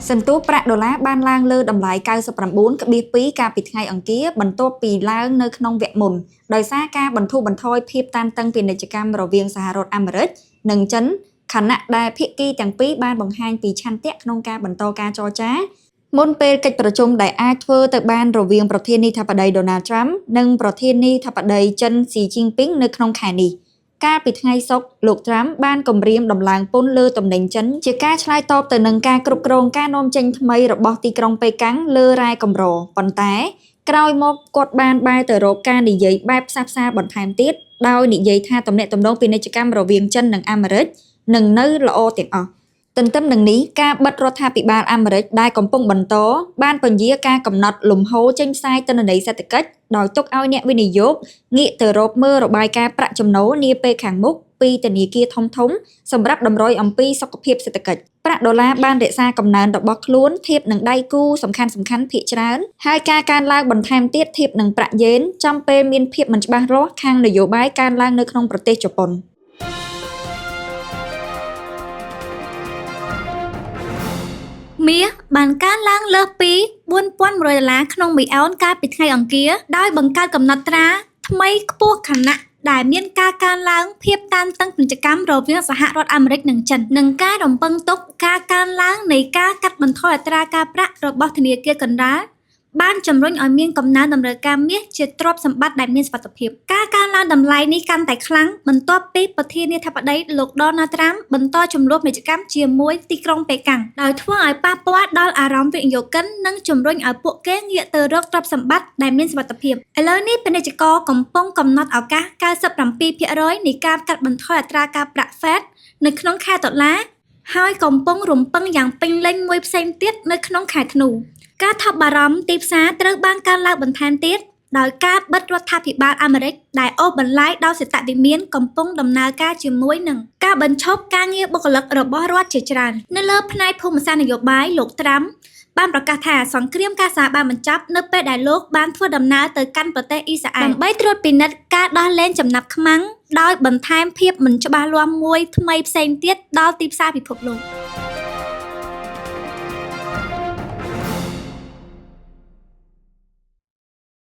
សន្ទុះប្រាក់ដុល្លារបានឡើងលើតម្លៃ 99.2 កាលពីថ្ងៃអង្គារបន្ទាប់ពីឡើងនៅក្នុងវគ្គមុនដោយសារការបន្ធូរបន្ថយភាពតានតឹងពាណិជ្ជកម្មរវាងសហរដ្ឋអាមេរិកនិងចិនខណៈដែលភាគីទាំងពីរបានបង្ហាញពីឆន្ទៈក្នុងការបន្តការចរចាមុនពេលកិច្ចប្រជុំដែលអាចធ្វើទៅបានរវាងប្រធានាធិបតី Donald Trump និងប្រធានាធិបតីចិន Xi Jinping នៅក្នុងខែនេះកាលពីថ្ងៃសុក្រលោក Trump បានគម្រាមដំឡើងពន្ធលើទំនិញចិនជាការឆ្លើយតបទៅនឹងការគ្រប់គ្រងការនាំចេញថ្មីរបស់ទីក្រុងប៉េកាំងលើរ៉ែកម្រប៉ុន្តែក្រោយមកគាត់បានបែរទៅរកការនិយាយបែបផ្សះផ្សាបន្ថែមទៀតដោយនិយាយថាទំនាក់ទំនងពាណិជ្ជកម្មរវាងចិននិងអាមេរិកនឹងនៅល្អទាំងអស់ទន្ទឹមនឹងនេះការបិទរដ្ឋាភិបាលអាមេរិកដែលកំពុងបន្តបានពន្យាការកំណត់លំហូរចេញផ្សាយទិន្នន័យសេដ្ឋកិច្ចដោយទុកឲ្យអ្នកវិនិយោគងាកទៅរកមើលរបាយការណ៍ប្រាក់ចំណូលនាពេលខាងមុខពីធនាគារធំៗសម្រាប់តម្រុយអំពីសុខភាពសេដ្ឋកិច្ចប្រាក់ដុល្លារបានរក្សាកំណើនរបស់ខ្លួនធៀបនឹងដៃគូសំខាន់ៗភាគច្រើនហើយការកើនឡើងបន្ថែមទៀតធៀបនឹងប្រាក់យេនចំពេលមានភាពមិនច្បាស់លាស់ខាងនយោបាយកើនឡើងនៅក្នុងប្រទេសជប៉ុនមាសបានកើនឡើងលើសពី $4,100 ក្នុង1អោនកាលពីថ្ងៃអង្គារដោយបង្កើតកំណត់ត្រាថ្មីខ្ពស់ខណៈដែលមានការកើនឡើងភាពតានតឹងពាណិជ្ជកម្មរវាងសហរដ្ឋអាមេរិកនិងចិននិងការរំពឹងទុកការកើនឡើងនៃការកាត់បន្ថយអត្រាការប្រាក់របស់ធនាគារកណ្ដាលបានជំរុញឲ្យមានកំណើនតម្រូវការមាសជាទ្រព្យសម្បត្តិដែលមានសុវត្ថិភាពការកើនឡើងតម្លៃនេះកាន់តែខ្លាំងបន្ទាប់ពីប្រធានាធិបតីលោក Donald Trump បន្តជំនួបពាណិជ្ជកម្មជាមួយទីក្រុងប៉េកាំងដោយធ្វើឲ្យប៉ះពាល់ដល់អារម្មណ៍វិនិយោគិននិងជំរុញឲ្យពួកគេងាកទៅរកទ្រព្យសម្បត្តិដែលមានសុវត្ថិភាពឥឡូវនេះពាណិជ្ជករកំពុងកំណត់ឱកាស 97% នៃការកាត់បន្ថយអត្រាការប្រាក់ Fed នៅក្នុងខែតុលាហើយកំពុងរំពឹងយ៉ាងពេញលេញមួយផ្សេងទៀតនៅក្នុងខែធ្នូការថប់បារម្ភទីផ្សារត្រូវបានកើនឡើងបន្ថែមទៀតដោយការបិទរដ្ឋាភិបាលអាមេរិកដែលអូសបន្លាយដោយសេតវិមានកំពុងដំណើរការជាមួយនឹងការបញ្ឈប់ការងារបុគ្គលិករបស់រដ្ឋជាច្រើននៅលើផ្នែកភូមិសាស្ត្រនយោបាយលោក Trump បានប្រកាសថាសង្គ្រាមកាហ្សាបានបញ្ចប់នៅពេលដែលលោកបានធ្វើដំណើរទៅកាន់ប្រទេសអ៊ីស្រាអែលដើម្បីត្រួតពិនិត្យការដោះលែងចំណាប់ខ្មាំងដោយបន្ថែមភាពមិនច្បាស់លាស់មួយថ្មីផ្សេងទៀតដល់ទីផ្សារពិភពលោក